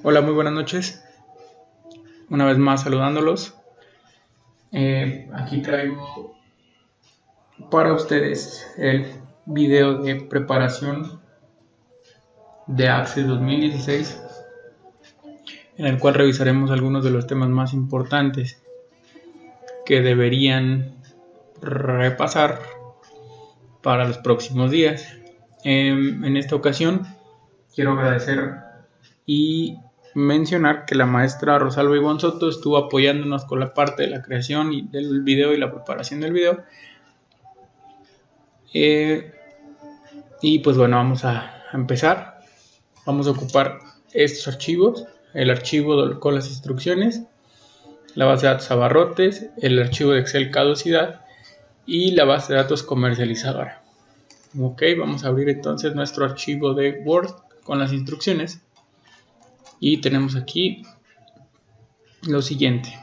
Hola, muy buenas noches. Una vez más saludándolos. Aquí traigo para ustedes el video de preparación de Access 2016, en el cual revisaremos algunos de los temas más importantes que deberían repasar para los próximos días. En esta ocasión quiero agradecer y mencionar que la maestra Rosalba Ivonne Soto estuvo apoyándonos con la parte de la creación del video y la preparación del video. Y pues bueno, vamos a empezar. Vamos a ocupar estos archivos: el archivo con las instrucciones, la base de datos abarrotes, el archivo de Excel caducidad y la base de datos comercializadora. Ok, vamos a abrir entonces nuestro archivo de Word con las instrucciones. Y tenemos aquí lo siguiente: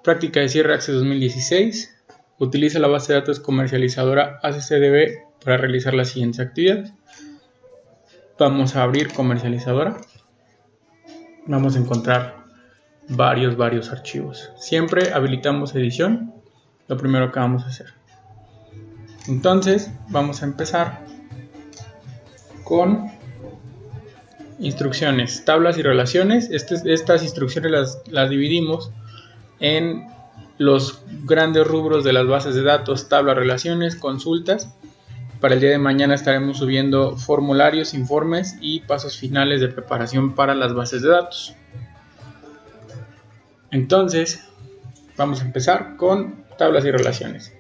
práctica de cierre Access 2016. Utiliza la base de datos comercializadora ACCDB para realizar las siguientes actividades. Vamos a abrir comercializadora. Vamos a encontrar varios archivos. Siempre habilitamos edición, lo primero que vamos a hacer. Entonces vamos a empezar con instrucciones, tablas y relaciones. Estas instrucciones las dividimos en los grandes rubros de las bases de datos: tablas, relaciones, consultas. Para el día de mañana estaremos subiendo formularios, informes y pasos finales de preparación para las bases de datos. Entonces vamos a empezar con tablas y relaciones.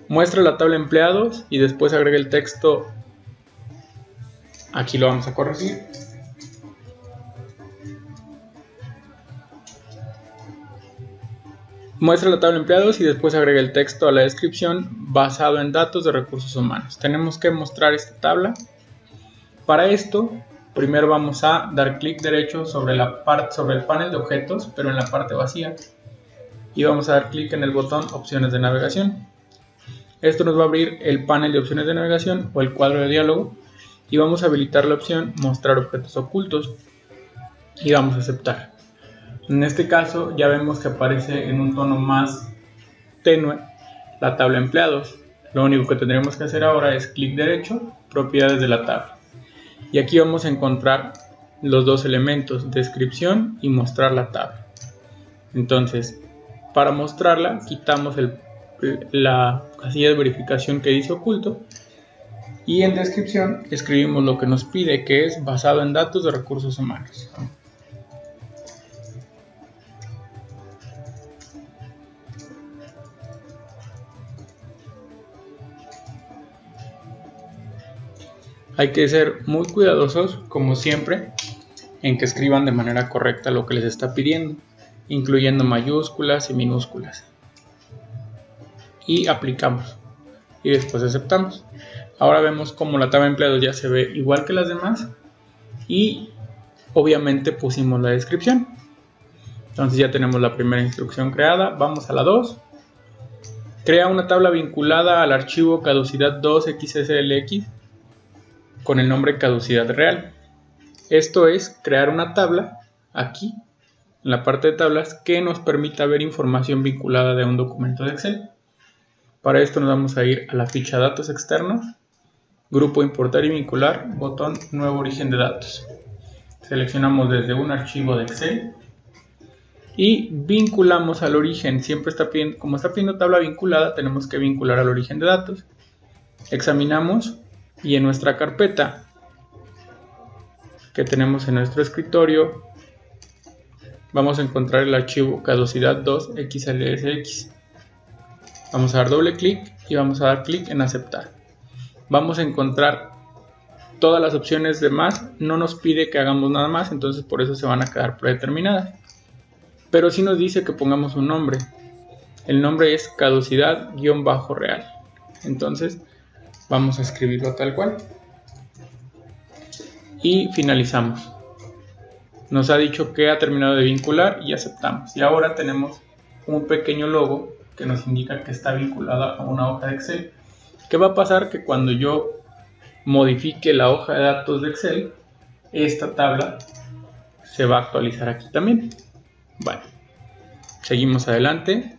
Muestra la tabla empleados y después agrega el texto. Aquí lo vamos a corregir. Muestra la tabla empleados y después agrega el texto a la descripción basado en datos de recursos humanos. Tenemos que mostrar esta tabla. Para esto, primero vamos a dar clic derecho sobre el panel de objetos, pero en la parte vacía, y vamos a dar clic en el botón opciones de navegación. Esto nos va a abrir el panel de opciones de navegación o el cuadro de diálogo, y vamos a habilitar la opción mostrar objetos ocultos y vamos a aceptar. En este caso ya vemos que aparece en un tono más tenue la tabla empleados. Lo único que tendremos que hacer ahora es clic derecho, propiedades de la tabla, y aquí vamos a encontrar los dos elementos: descripción y mostrar la tabla. Entonces, para mostrarla, quitamos la casilla de verificación que dice oculto, y en descripción escribimos lo que nos pide, que es basado en datos de recursos humanos. Hay que ser muy cuidadosos, como siempre, en que escriban de manera correcta lo que les está pidiendo, incluyendo mayúsculas y minúsculas. Y aplicamos. Y después aceptamos. Ahora vemos como la tabla de empleados ya se ve igual que las demás. Y obviamente pusimos la descripción. Entonces ya tenemos la primera instrucción creada. Vamos a la 2. Crea una tabla vinculada al archivo caducidad 2xslx con el nombre caducidad real. Esto es crear una tabla aquí en la parte de tablas que nos permita ver información vinculada de un documento de Excel. Para esto nos vamos a ir a la ficha datos externos, grupo importar y vincular, botón nuevo origen de datos. Seleccionamos desde un archivo de Excel y vinculamos al origen. Siempre está pidiendo, como está pidiendo tabla vinculada, tenemos que vincular al origen de datos. Examinamos y en nuestra carpeta que tenemos en nuestro escritorio vamos a encontrar el archivo caducidad 2xlsx. Vamos a dar doble clic y vamos a dar clic en aceptar. Vamos a encontrar todas las opciones de más. No nos pide que hagamos nada más, entonces por eso se van a quedar predeterminadas, pero sí nos dice que pongamos un nombre. El nombre es caducidad-real. Entonces vamos a escribirlo tal cual y finalizamos. Nos ha dicho que ha terminado de vincular y aceptamos. Y ahora tenemos un pequeño logo que nos indica que está vinculada a una hoja de Excel. ¿Qué va a pasar? Que cuando yo modifique la hoja de datos de Excel, esta tabla se va a actualizar aquí también. Vale, seguimos adelante.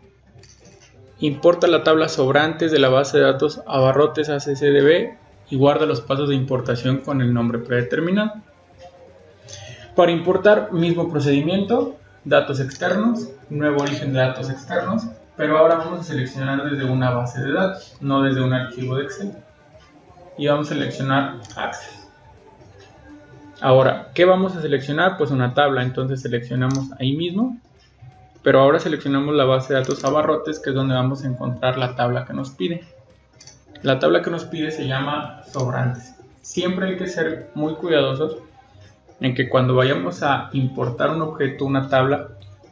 Importa la tabla sobrantes de la base de datos abarrotes a CSDB y guarda los pasos de importación con el nombre predeterminado. Para importar, mismo procedimiento, datos externos, nuevo origen de datos externos, pero ahora vamos a seleccionar desde una base de datos, no desde un archivo de Excel. Y vamos a seleccionar Access. Ahora, ¿qué vamos a seleccionar? Pues una tabla, entonces seleccionamos ahí mismo, pero ahora seleccionamos la base de datos abarrotes, que es donde vamos a encontrar la tabla que nos pide. La tabla que nos pide se llama sobrantes. Siempre hay que ser muy cuidadosos en que cuando vayamos a importar un objeto, una tabla,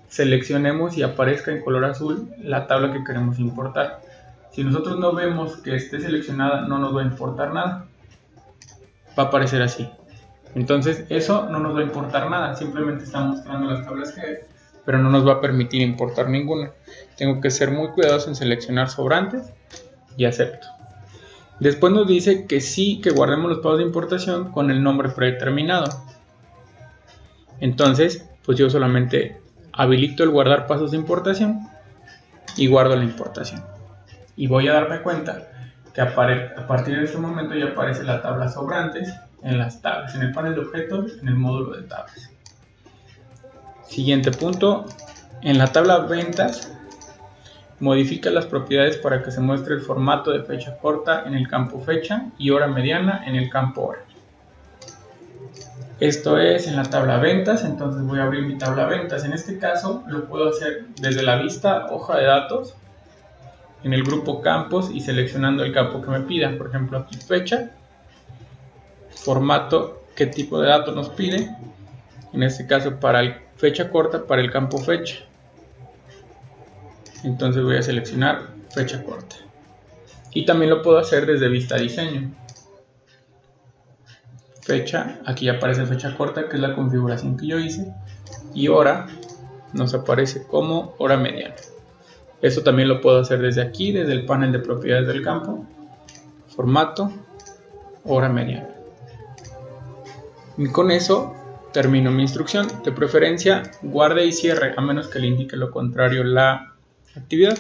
seleccionemos y aparezca en color azul la tabla que queremos importar. Si nosotros no vemos que esté seleccionada, no nos va a importar nada. Va a aparecer así. Entonces eso no nos va a importar nada, simplemente está mostrando las tablas que hay, pero no nos va a permitir importar ninguna. Tengo que ser muy cuidadoso en seleccionar sobrantes y acepto. Después nos dice que sí, que guardemos los pasos de importación con el nombre predeterminado. Entonces, pues yo solamente habilito el guardar pasos de importación y guardo la importación. Y voy a darme cuenta que a partir de este momento ya aparece la tabla sobrantes en las tablas, en el panel de objetos, en el módulo de tablas. Siguiente punto, en la tabla ventas, modifica las propiedades para que se muestre el formato de fecha corta en el campo fecha y hora mediana en el campo hora. Esto es en la tabla ventas, entonces voy a abrir mi tabla ventas. En este caso lo puedo hacer desde la vista hoja de datos, en el grupo campos y seleccionando el campo que me pida. Por ejemplo aquí fecha, formato, qué tipo de datos nos pide. En este caso para fecha corta, para el campo fecha. Entonces voy a seleccionar fecha corta. Y también lo puedo hacer desde vista diseño. Fecha, aquí aparece fecha corta, que es la configuración que yo hice. Y hora nos aparece como hora mediana. Esto también lo puedo hacer desde aquí, desde el panel de propiedades del campo. Formato, hora mediana. Y con eso termino mi instrucción. De preferencia, guarde y cierre, a menos que le indique lo contrario la actividad.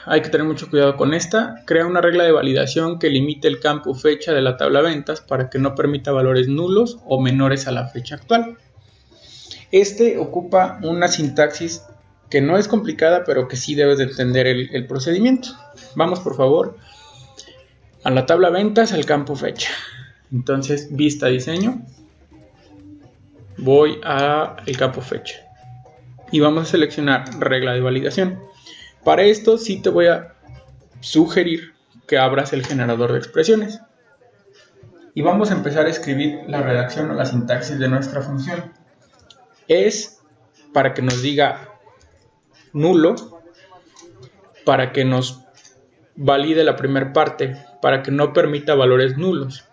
Hay que tener mucho cuidado con esta. Crea una regla de validación que limite el campo fecha de la tabla ventas para que no permita valores nulos o menores a la fecha actual. Ocupa una sintaxis que no es complicada, pero que sí debes de entender el procedimiento. Vamos por favor a la tabla ventas, al campo fecha. Entonces, vista diseño, voy al campo fecha y vamos a seleccionar regla de validación. Para esto sí te voy a sugerir que abras el generador de expresiones y vamos a empezar a escribir la redacción o la sintaxis de nuestra función. Es para que nos diga nulo, para que nos valide la primera parte, para que no permita valores nulos.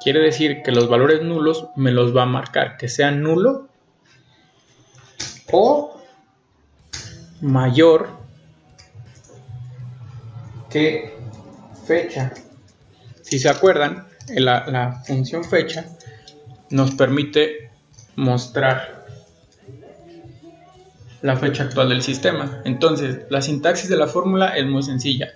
Quiere decir que los valores nulos me los va a marcar, que sea nulo o mayor que fecha. Si se acuerdan, la función fecha nos permite mostrar la fecha actual del sistema. Entonces, la sintaxis de la fórmula es muy sencilla.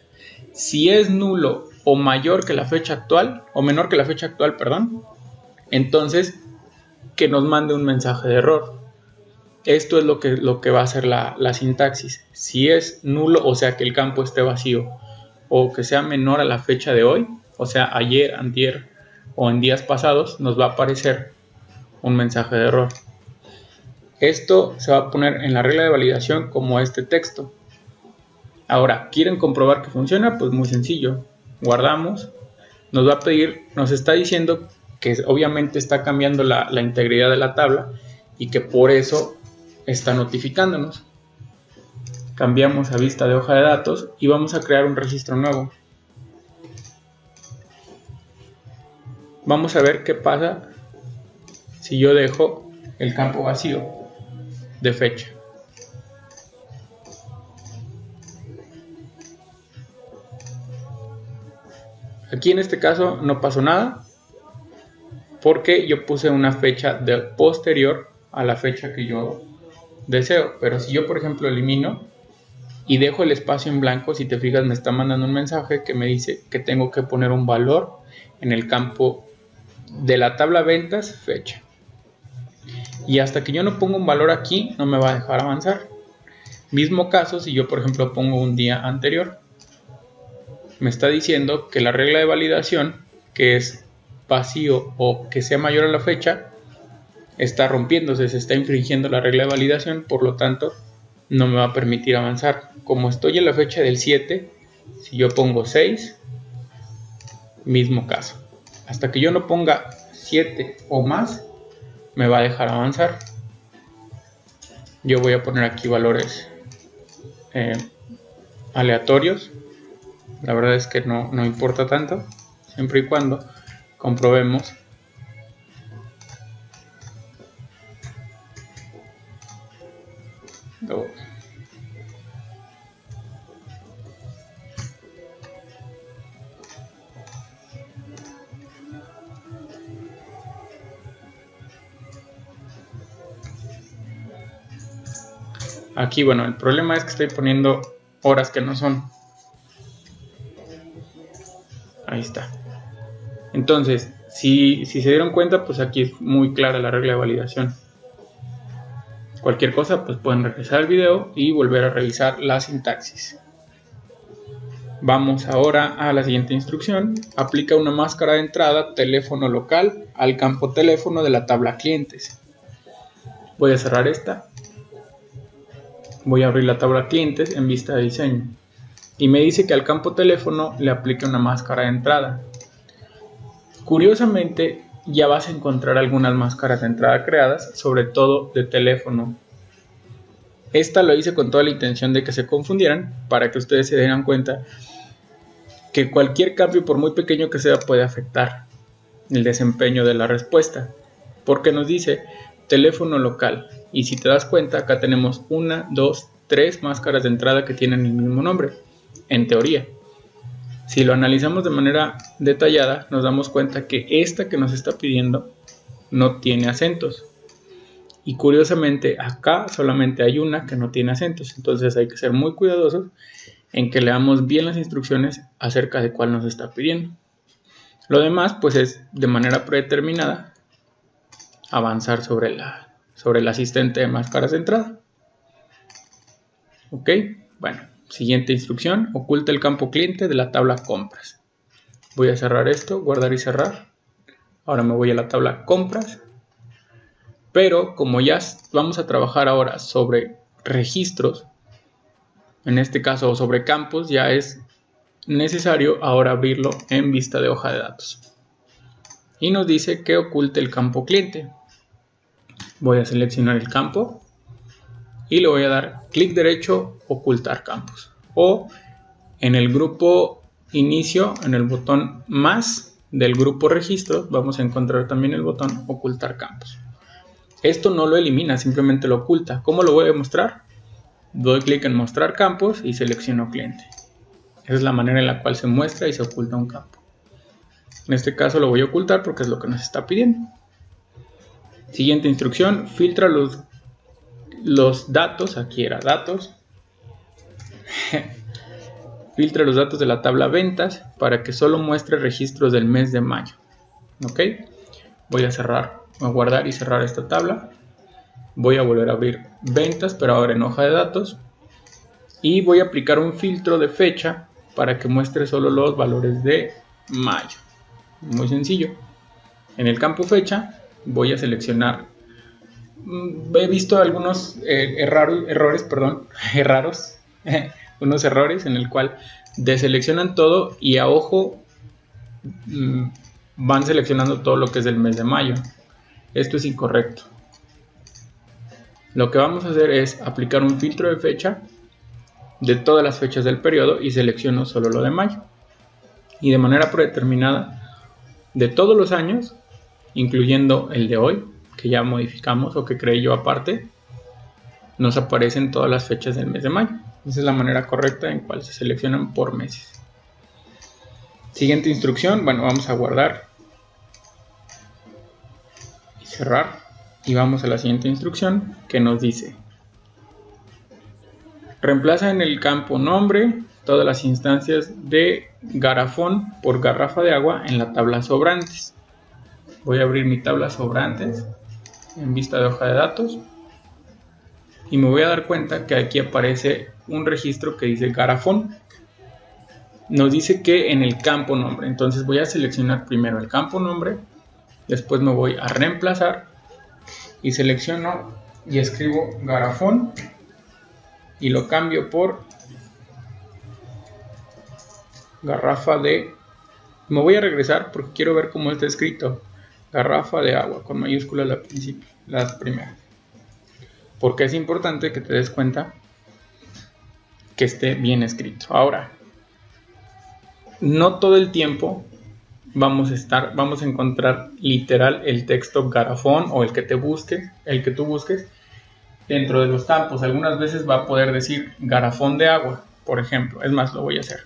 Si es nulo o mayor que la fecha actual, o menor que la fecha actual, perdón, entonces que nos mande un mensaje de error. Esto es lo que va a hacer la sintaxis. Si es nulo, o sea que el campo esté vacío, o que sea menor a la fecha de hoy, o sea ayer, antier o en días pasados, nos va a aparecer un mensaje de error. Esto se va a poner en la regla de validación como este texto. Ahora, ¿quieren comprobar que funciona? Pues muy sencillo. Guardamos. Nos va a pedir, nos está diciendo que obviamente está cambiando la integridad de la tabla y que por eso está notificándonos. Cambiamos a vista de hoja de datos y vamos a crear un registro nuevo. Vamos a ver qué pasa si yo dejo el campo vacío de fecha. Aquí en este caso no pasó nada porque yo puse una fecha posterior a la fecha que yo deseo. Pero si yo, por ejemplo, elimino y dejo el espacio en blanco, si te fijas me está mandando un mensaje que me dice que tengo que poner un valor en el campo de la tabla ventas fecha, y hasta que yo no ponga un valor aquí no me va a dejar avanzar. Mismo caso si yo, por ejemplo, pongo un día anterior, me está diciendo que la regla de validación, que es vacío o que sea mayor a la fecha, está rompiéndose, se está infringiendo la regla de validación, por lo tanto no me va a permitir avanzar. Como estoy en la fecha del 7, si yo pongo 6, mismo caso, hasta que yo no ponga 7 o más me va a dejar avanzar. Yo voy a poner aquí valores aleatorios, la verdad es que no importa tanto, siempre y cuando comprobemos aquí. Bueno, el problema es que estoy poniendo horas que no son. Ahí está. Entonces, si se dieron cuenta, pues aquí es muy clara la regla de validación. Cualquier cosa, pues pueden regresar al video y volver a revisar la sintaxis. Vamos ahora a la siguiente instrucción. Aplica una máscara de entrada teléfono local al campo teléfono de la tabla clientes. Voy a cerrar esta. Voy a abrir la tabla clientes en vista de diseño. Y me dice que al campo teléfono le aplique una máscara de entrada. Curiosamente, ya vas a encontrar algunas máscaras de entrada creadas, sobre todo de teléfono. Esta lo hice con toda la intención de que se confundieran, para que ustedes se den cuenta que cualquier cambio, por muy pequeño que sea, puede afectar el desempeño de la respuesta, porque nos dice teléfono local, y si te das cuenta, acá tenemos 1, 2, 3 máscaras de entrada que tienen el mismo nombre, en teoría. Si lo analizamos de manera detallada, nos damos cuenta que esta que nos está pidiendo no tiene acentos. Y curiosamente acá solamente hay una que no tiene acentos. Entonces hay que ser muy cuidadosos en que leamos bien las instrucciones acerca de cuál nos está pidiendo. Lo demás pues es de manera predeterminada avanzar sobre el asistente de máscaras de entrada. Ok, bueno. Siguiente instrucción, oculta el campo cliente de la tabla compras. Voy a cerrar esto, guardar y cerrar. Ahora me voy a la tabla compras. Pero como ya vamos a trabajar ahora sobre registros, en este caso sobre campos, ya es necesario ahora abrirlo en vista de hoja de datos. Y nos dice que oculte el campo cliente. Voy a seleccionar el campo y le voy a dar clic derecho, ocultar campos, o en el grupo inicio, en el botón más del grupo registros, vamos a encontrar también el botón ocultar campos. Esto no lo elimina, simplemente lo oculta. ¿Cómo lo voy a mostrar? Doy clic en mostrar campos y selecciono cliente. Esa es la manera en la cual se muestra y se oculta un campo. En este caso lo voy a ocultar porque es lo que nos está pidiendo. Siguiente instrucción, filtra los datos, aquí era datos, filtra los datos de la tabla ventas para que solo muestre registros del mes de mayo. Ok, voy a cerrar, a guardar y cerrar esta tabla. Voy a volver a abrir ventas, pero ahora en hoja de datos, y voy a aplicar un filtro de fecha para que muestre solo los valores de mayo. Muy sencillo. En el campo fecha voy a seleccionar, he visto algunos unos errores en el cual deseleccionan todo y a ojo van seleccionando todo lo que es del mes de mayo. Esto es incorrecto. Lo que vamos a hacer es aplicar un filtro de fecha de todas las fechas del periodo y selecciono solo lo de mayo. Y de manera predeterminada de todos los años, incluyendo el de hoy, que ya modificamos o que creé yo aparte, nos aparecen todas las fechas del mes de mayo. Esa es la manera correcta en cual se seleccionan por meses. Siguiente instrucción, bueno, vamos a guardar. cerrar y vamos a la siguiente instrucción que nos dice: reemplaza en el campo nombre todas las instancias de garrafón por garrafa de agua en la tabla sobrantes. Voy a abrir mi tabla sobrantes en vista de hoja de datos y me voy a dar cuenta que aquí aparece un registro que dice garrafón. Nos dice que en el campo nombre, entonces voy a seleccionar primero el campo nombre, después me voy a reemplazar y selecciono y escribo garrafón y lo cambio por garrafa de... Me voy a regresar porque quiero ver cómo está escrito. Garrafa de agua con mayúsculas la primera, porque es importante que te des cuenta que esté bien escrito. Ahora, no todo el tiempo vamos a encontrar literal el texto garrafón o el que tú busques dentro de los campos. Algunas veces va a poder decir garrafón de agua, por ejemplo. Es más, lo voy a hacer.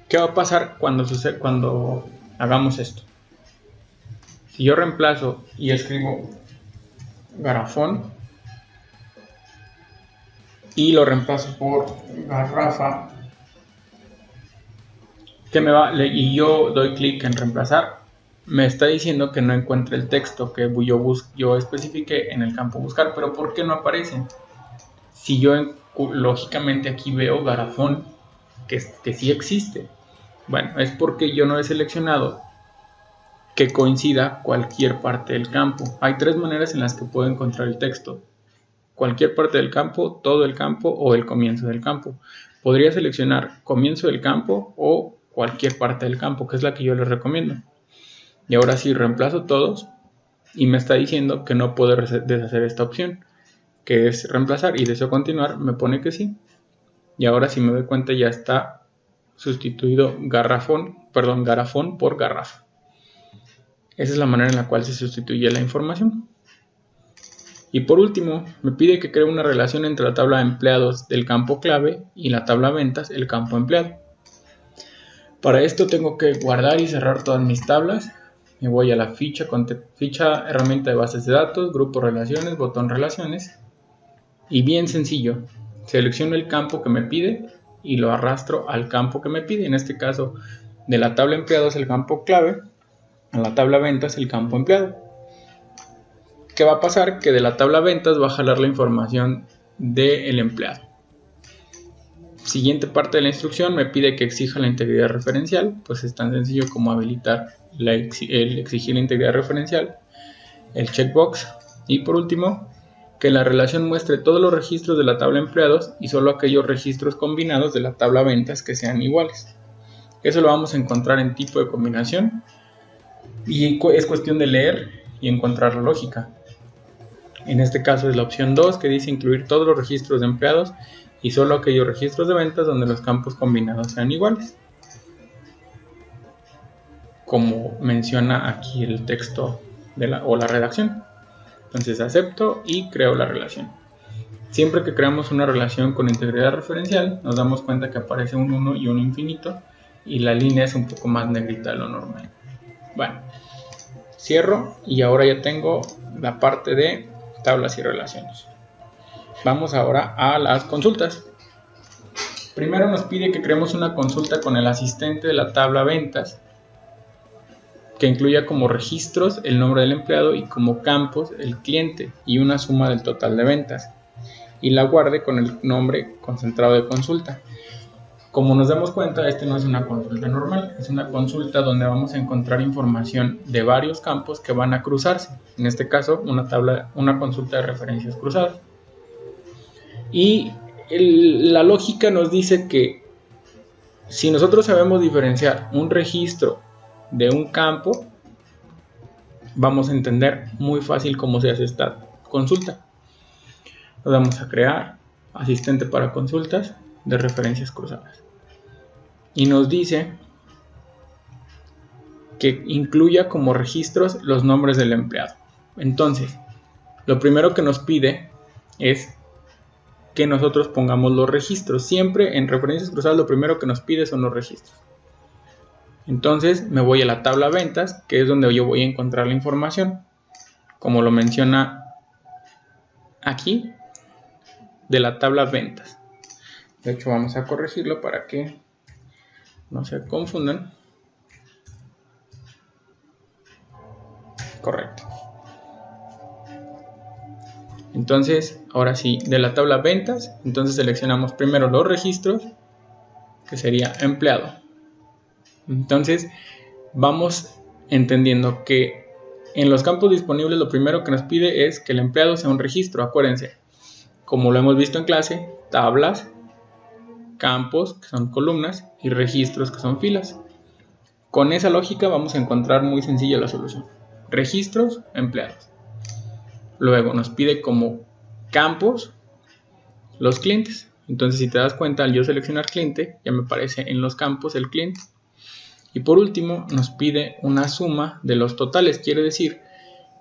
¿Qué va a pasar cuando hagamos esto? Si yo reemplazo y escribo garrafón y lo reemplazo por garrafa, y yo doy clic en reemplazar, me está diciendo que no encuentre el texto que yo especifiqué en el campo buscar. Pero ¿por qué no aparece? Si yo lógicamente aquí veo garrafón que sí existe. Bueno, es porque yo no he seleccionado que coincida cualquier parte del campo. Hay tres maneras en las que puedo encontrar el texto: cualquier parte del campo, todo el campo o el comienzo del campo. Podría seleccionar comienzo del campo o cualquier parte del campo, que es la que yo les recomiendo. Y ahora sí reemplazo todos y me está diciendo que no puedo deshacer esta opción, que es reemplazar, y deseo continuar, me pone que sí. Y ahora si me doy cuenta ya está sustituido garrafón por garrafa. Esa es la manera en la cual se sustituye la información. Y por último, me pide que cree una relación entre la tabla de empleados del campo clave y la tabla ventas, el campo empleado. Para esto tengo que guardar y cerrar todas mis tablas. Me voy a la ficha herramienta de bases de datos, grupo relaciones, botón relaciones. Y bien sencillo, selecciono el campo que me pide y lo arrastro al campo que me pide. En este caso, de la tabla empleados el campo clave, a la tabla ventas el campo empleado. ¿Qué va a pasar? Que de la tabla ventas va a jalar la información del empleado. Siguiente parte de la instrucción me pide que exija la integridad referencial. Pues es tan sencillo como habilitar el exigir la integridad referencial, el checkbox. Y por último, que la relación muestre todos los registros de la tabla empleados y solo aquellos registros combinados de la tabla ventas que sean iguales. Eso lo vamos a encontrar en tipo de combinación y es cuestión de leer y encontrar la lógica. En este caso es la opción 2, que dice incluir todos los registros de empleados y solo aquellos registros de ventas donde los campos combinados sean iguales, como menciona aquí el texto o la redacción. Entonces acepto y creo la relación. Siempre que creamos una relación con integridad referencial, nos damos cuenta que aparece un 1 y un infinito y la línea es un poco más negrita de lo normal. Bueno, cierro y ahora ya tengo la parte de tablas y relaciones. Vamos ahora a las consultas. Primero nos pide que creemos una consulta con el asistente de la tabla ventas, que incluya como registros el nombre del empleado y como campos el cliente y una suma del total de ventas, y la guarde con el nombre concentrado de consulta. Como nos damos cuenta, este no es una consulta normal, es una consulta donde vamos a encontrar información de varios campos que van a cruzarse. En este caso, una consulta de referencias cruzadas. Y la lógica nos dice que si nosotros sabemos diferenciar un registro de un campo, vamos a entender muy fácil cómo se hace esta consulta. Lo vamos a crear asistente para consultas de referencias cruzadas y nos dice que incluya como registros los nombres del empleado. Entonces, lo primero que nos pide es que nosotros pongamos los registros. Siempre en referencias cruzadas lo primero que nos pide son los registros. Entonces me voy a la tabla ventas, que es donde yo voy a encontrar la información, como lo menciona aquí, de la tabla ventas. De hecho vamos a corregirlo para que no se confundan. Correcto. Entonces, ahora sí, de la tabla ventas, entonces seleccionamos primero los registros, que sería empleado. Entonces, vamos entendiendo que en los campos disponibles lo primero que nos pide es que el empleado sea un registro. Acuérdense, como lo hemos visto en clase, tablas, campos, que son columnas, y registros, que son filas. Con esa lógica vamos a encontrar muy sencilla la solución. Registros, empleados. Luego nos pide como campos los clientes. Entonces, si te das cuenta, al yo seleccionar cliente, ya me aparece en los campos el cliente. Y por último, nos pide una suma de los totales. Quiere decir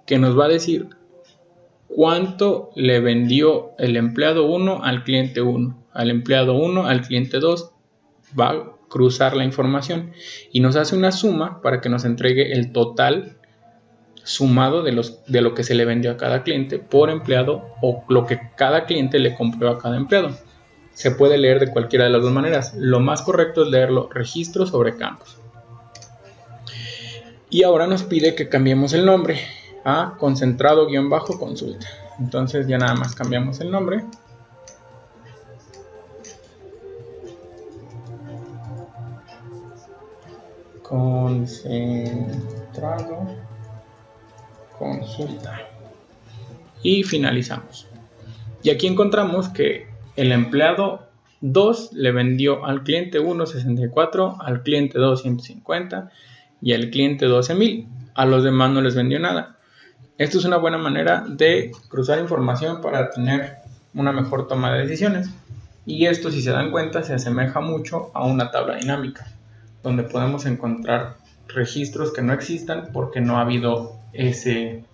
que nos va a decir cuánto le vendió el empleado 1 al cliente 1, al empleado 1 al cliente 2. Va a cruzar la información y nos hace una suma para que nos entregue el total sumado de lo que se le vendió a cada cliente por empleado, o lo que cada cliente le compró a cada empleado. Se puede leer de cualquiera de las dos maneras. Lo más correcto es leerlo registro sobre campos. Y ahora nos pide que cambiemos el nombre a concentrado-consulta. Entonces ya nada más cambiamos el nombre. Concentrado consulta. Y finalizamos. Y aquí encontramos que el empleado 2 le vendió al cliente 1 64, al cliente 2 150 y al cliente 12,000. A los demás no les vendió nada. Esto es una buena manera de cruzar información para tener una mejor toma de decisiones. Y esto, si se dan cuenta, se asemeja mucho a una tabla dinámica, donde podemos encontrar registros que no existan porque no ha habido ese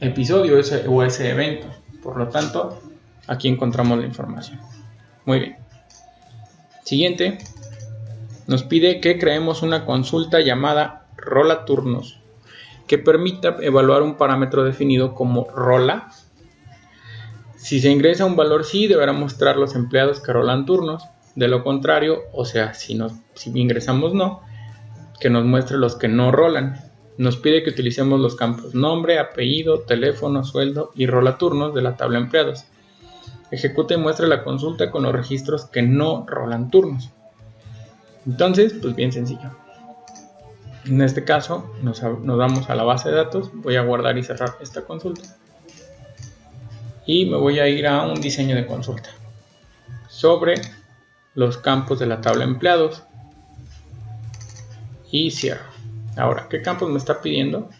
episodio o ese evento. Por lo tanto, aquí encontramos la información. Muy bien. Siguiente, nos pide que creemos una consulta llamada rola turnos, que permita evaluar un parámetro definido como rola. Si se ingresa un valor sí, deberá mostrar los empleados que rolan turnos. De lo contrario, o sea, si ingresamos no, que nos muestre los que no rolan. Nos pide que utilicemos los campos nombre, apellido, teléfono, sueldo y rola turnos de la tabla empleados. Ejecuta y muestra la consulta con los registros que no rolan turnos. Entonces, pues bien sencillo. En este caso, nos vamos a la base de datos. Voy a guardar y cerrar esta consulta. Y me voy a ir a un diseño de consulta sobre los campos de la tabla empleados. Y cierro. Ahora, ¿qué campos me está pidiendo?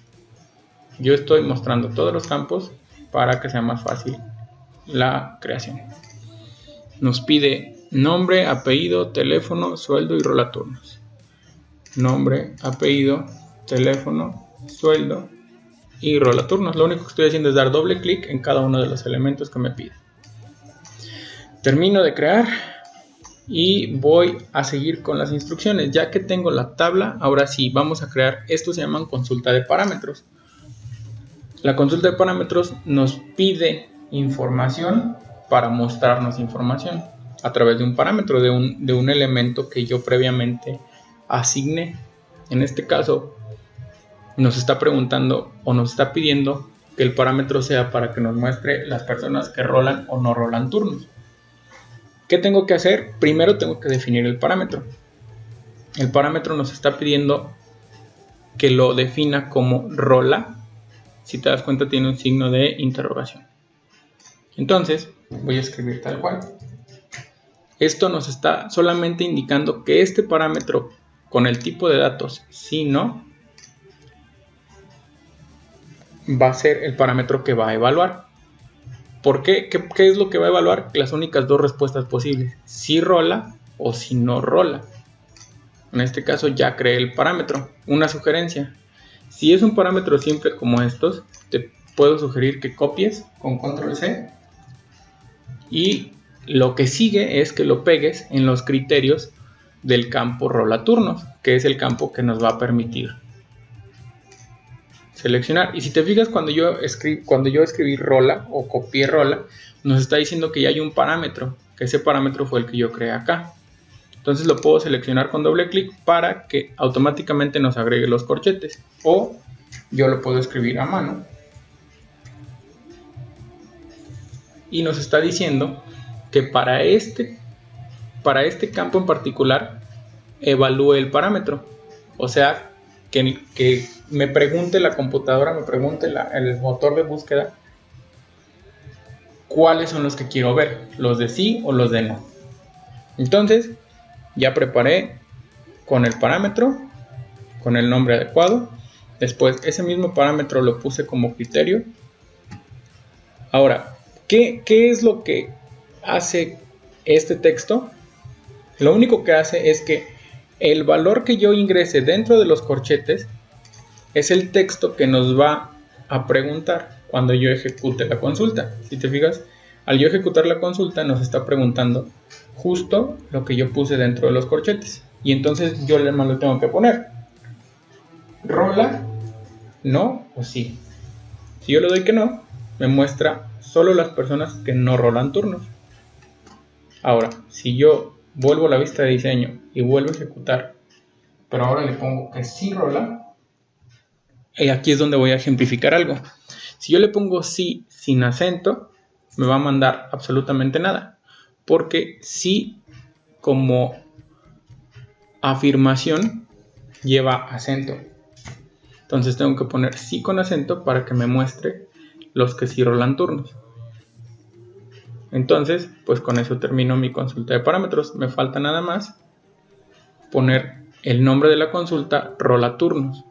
Yo estoy mostrando todos los campos para que sea más fácil la creación. Nos pide nombre, apellido, teléfono, sueldo y rola turnos. Nombre, apellido, teléfono, sueldo y rola turnos. Lo único que estoy haciendo es dar doble clic en cada uno de los elementos que me pide. Termino de crear y voy a seguir con las instrucciones. Ya que tengo la tabla, ahora sí vamos a crear, esto se llaman consulta de parámetros. La consulta de parámetros nos pide información para mostrarnos información a través de un parámetro, de un elemento que yo previamente asigné. En este caso nos está preguntando o nos está pidiendo que el parámetro sea para que nos muestre las personas que rolan o no rolan turnos. ¿Qué tengo que hacer? Primero tengo que definir el parámetro. El parámetro nos está pidiendo que lo defina como rola. Si te das cuenta, tiene un signo de interrogación. Entonces, voy a escribir tal cual. Esto nos está solamente indicando que este parámetro con el tipo de datos, si no, va a ser el parámetro que va a evaluar. ¿Por qué? ¿Qué es lo que va a evaluar? Las únicas dos respuestas posibles: si rola o si no rola. En este caso ya creé el parámetro. Una sugerencia: si es un parámetro simple como estos, te puedo sugerir que copies con control C Y lo que sigue es que lo pegues en los criterios del campo rola turnos, que es el campo que nos va a permitir seleccionar. Y si te fijas, cuando yo escribí rola o copié rola, nos está diciendo que ya hay un parámetro, que ese parámetro fue el que yo creé acá. Entonces lo puedo seleccionar con doble clic para que automáticamente nos agregue los corchetes, o yo lo puedo escribir a mano. Y nos está diciendo que para este campo en particular evalúe el parámetro. O sea, que me pregunte la computadora, me pregunte el motor de búsqueda cuáles son los que quiero ver, los de sí o los de no. Entonces ya preparé con el parámetro, con el nombre adecuado. Después ese mismo parámetro lo puse como criterio. Ahora, ¿qué es lo que hace este texto? Lo único que hace es que el valor que yo ingrese dentro de los corchetes es el texto que nos va a preguntar cuando yo ejecute la consulta. Si te fijas, al yo ejecutar la consulta nos está preguntando justo lo que yo puse dentro de los corchetes. Y entonces yo le lo tengo que poner rola, no o sí. Si yo le doy que no, me muestra solo las personas que no rolan turnos. Ahora, si yo vuelvo a la vista de diseño y vuelvo a ejecutar, pero ahora le pongo que sí rola, y aquí es donde voy a ejemplificar algo. Si yo le pongo sí sin acento, me va a mandar absolutamente nada, porque sí como afirmación lleva acento. Entonces tengo que poner sí con acento para que me muestre los que sí rolan turnos. Entonces, pues con eso termino mi consulta de parámetros. Me falta nada más poner el nombre de la consulta rola turnos.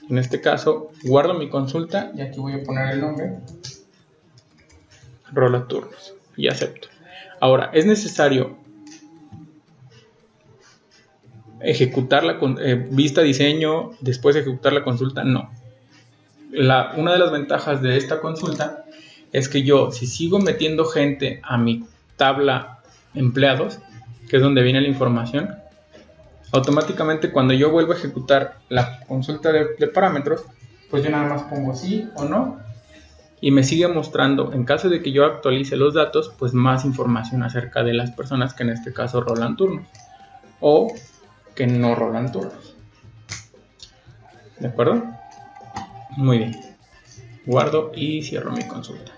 En este caso, guardo mi consulta y aquí voy a poner el nombre rola turnos y acepto. Ahora, ¿es necesario ejecutar la vista diseño, después ejecutar la consulta? No. Una de las ventajas de esta consulta es que yo, si sigo metiendo gente a mi tabla empleados, que es donde viene la información, automáticamente cuando yo vuelvo a ejecutar la consulta de parámetros, pues yo nada más pongo sí o no y me sigue mostrando, en caso de que yo actualice los datos, pues más información acerca de las personas que en este caso rolan turnos o que no rolan turnos. ¿De acuerdo? Muy bien. Guardo y cierro mi consulta.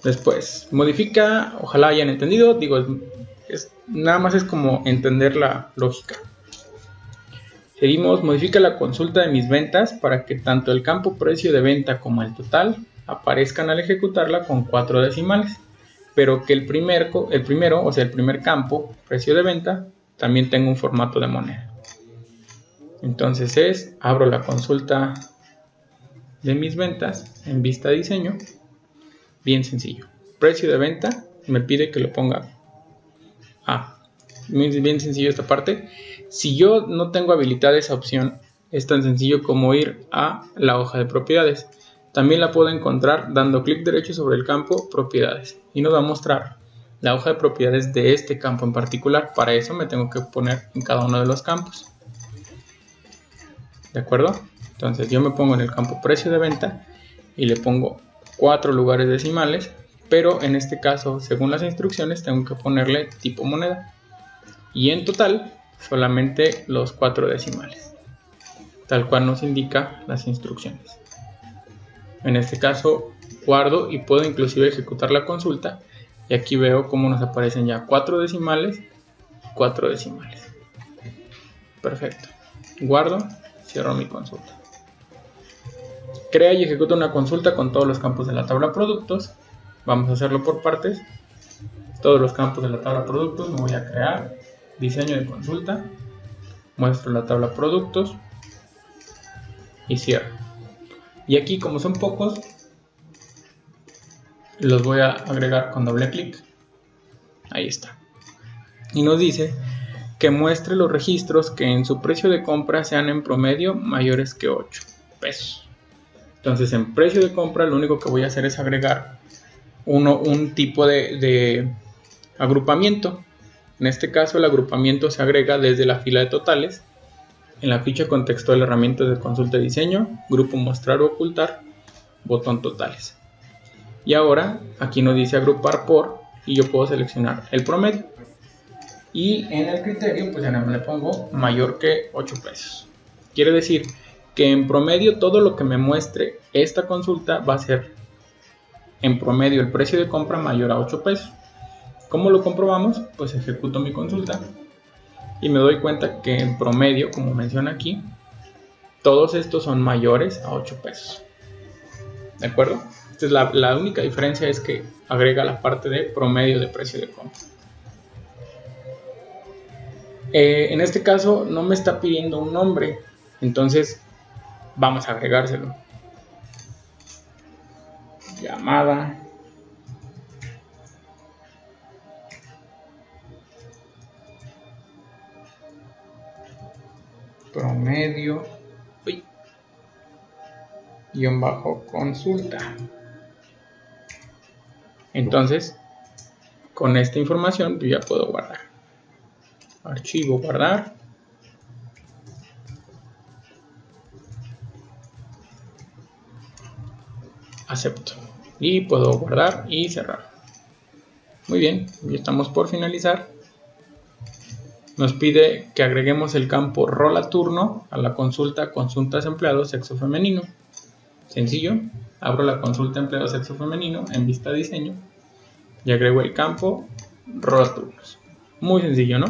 Después, modifica, ojalá hayan entendido, digo, nada más es como entender la lógica. Seguimos, modifica la consulta de mis ventas para que tanto el campo precio de venta como el total aparezcan al ejecutarla con 4 decimales, pero que el primer campo, precio de venta, también tenga un formato de moneda. Entonces abro la consulta de mis ventas en vista de diseño. Bien sencillo. Precio de venta, me pide que lo ponga bien sencillo esta parte. Si yo no tengo habilitada esa opción, es tan sencillo como ir a la hoja de propiedades. También la puedo encontrar dando clic derecho sobre el campo propiedades y nos va a mostrar la hoja de propiedades de este campo en particular. Para eso me tengo que poner en cada uno de los campos. ¿De acuerdo? Entonces yo me pongo en el campo precio de venta y le pongo 4 lugares decimales, pero en este caso, según las instrucciones, tengo que ponerle tipo moneda. Y en total, solamente los 4 decimales, tal cual nos indica las instrucciones. En este caso, guardo y puedo inclusive ejecutar la consulta. Y aquí veo cómo nos aparecen ya 4 decimales, 4 decimales. Perfecto. Guardo, cierro mi consulta. Crea y ejecuta una consulta con todos los campos de la tabla productos. Vamos a hacerlo por partes. Todos los campos de la tabla productos. Me voy a crear diseño de consulta. Muestro la tabla productos. Y cierro. Y aquí, como son pocos, los voy a agregar con doble clic. Ahí está. Y nos dice que muestre los registros que en su precio de compra sean en promedio mayores que 8 pesos. Entonces en precio de compra lo único que voy a hacer es agregar un tipo de agrupamiento. En este caso el agrupamiento se agrega desde la fila de totales, en la ficha contextual de herramientas de consulta y diseño, grupo mostrar o ocultar, botón totales. Y ahora aquí nos dice agrupar por, y yo puedo seleccionar el promedio. Y en el criterio pues ya le pongo mayor que 8 pesos. Quiere decir que en promedio todo lo que me muestre esta consulta va a ser en promedio el precio de compra mayor a 8 pesos. ¿Cómo lo comprobamos? Pues ejecuto mi consulta y me doy cuenta que en promedio, como menciona aquí, todos estos son mayores a 8 pesos. ¿De acuerdo? Entonces la única diferencia es que agrega la parte de promedio de precio de compra. En este caso no me está pidiendo un nombre, entonces vamos a agregárselo. Llamada promedio consulta. Entonces con esta información yo ya puedo guardar. Archivo, guardar. Acepto. Y puedo guardar y cerrar. Muy bien, ya estamos por finalizar. Nos pide que agreguemos el campo rol a turno a la consulta consultas empleados sexo femenino. Sencillo, abro la consulta empleados sexo femenino en vista diseño y agrego el campo rol a turnos. Muy sencillo, ¿no?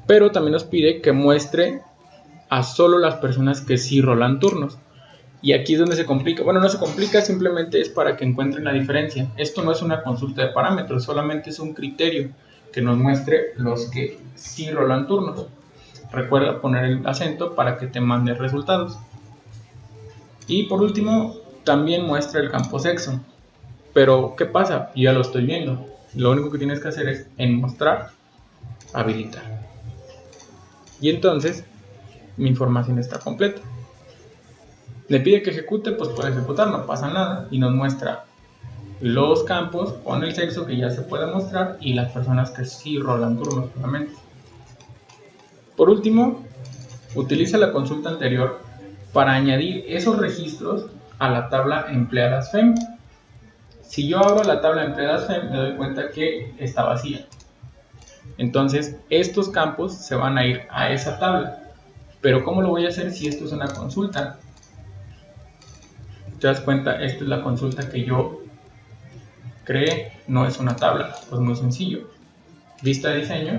Pero también nos pide que muestre a solo las personas que sí rolan turnos. Y aquí es donde se complica. Bueno, no se complica, simplemente es para que encuentren la diferencia. Esto no es una consulta de parámetros, solamente es un criterio que nos muestre los que sí rolan turnos. Recuerda poner el acento para que te mande resultados. Y por último, también muestra el campo sexo. Pero, ¿qué pasa? Yo ya lo estoy viendo. Lo único que tienes que hacer es en mostrar, habilitar. Y entonces, mi información está completa. Le pide que ejecute, pues puede ejecutar, no pasa nada. Y nos muestra los campos con el sexo que ya se puede mostrar y las personas que sí rolan turnos solamente. Por último, utiliza la consulta anterior para añadir esos registros a la tabla empleadas FEM. Si yo abro la tabla empleadas FEM, me doy cuenta que está vacía. Entonces, estos campos se van a ir a esa tabla. Pero ¿cómo lo voy a hacer si esto es una consulta? Te das cuenta, esta es la consulta que yo creé, no es una tabla. Pues muy sencillo. Vista de diseño.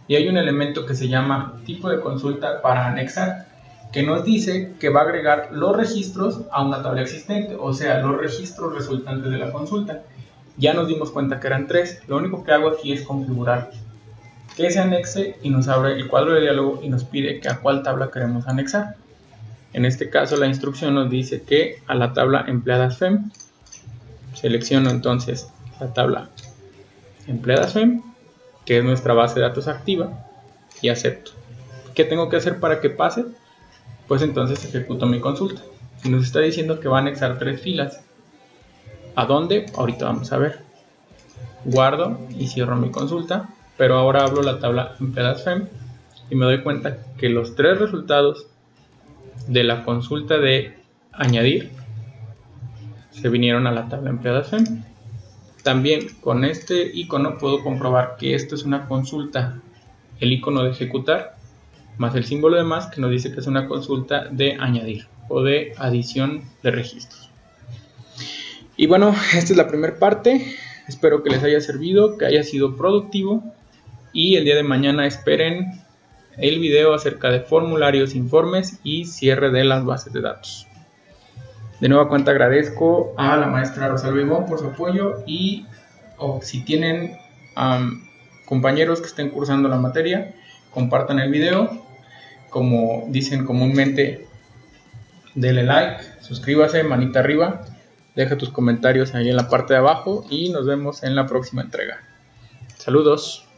Y hay un elemento que se llama tipo de consulta para anexar, que nos dice que va a agregar los registros a una tabla existente, o sea, los registros resultantes de la consulta. Ya nos dimos cuenta que eran 3, lo único que hago aquí es configurar que se anexe y nos abre el cuadro de diálogo y nos pide que a cuál tabla queremos anexar. En este caso la instrucción nos dice que a la tabla empleadas FEM. Selecciono entonces la tabla empleadas FEM, que es nuestra base de datos activa, y acepto. ¿Qué tengo que hacer para que pase? Pues entonces ejecuto mi consulta. Y nos está diciendo que va a anexar 3 filas. ¿A dónde? Ahorita vamos a ver. Guardo y cierro mi consulta, pero ahora abro la tabla empleadas FEM y me doy cuenta que los 3 resultados de la consulta de añadir se vinieron a la tabla empleadas FEM. También con este icono puedo comprobar que esto es una consulta, el icono de ejecutar, más el símbolo de más que nos dice que es una consulta de añadir o de adición de registros. Y bueno, esta es la primera parte. Espero que les haya servido, que haya sido productivo y el día de mañana esperen el video acerca de formularios, informes y cierre de las bases de datos. De nueva cuenta agradezco a la maestra Rosalba Ivón por su apoyo y si tienen compañeros que estén cursando la materia, compartan el video. Como dicen comúnmente, denle like, suscríbase, manita arriba, deja tus comentarios ahí en la parte de abajo y nos vemos en la próxima entrega. Saludos.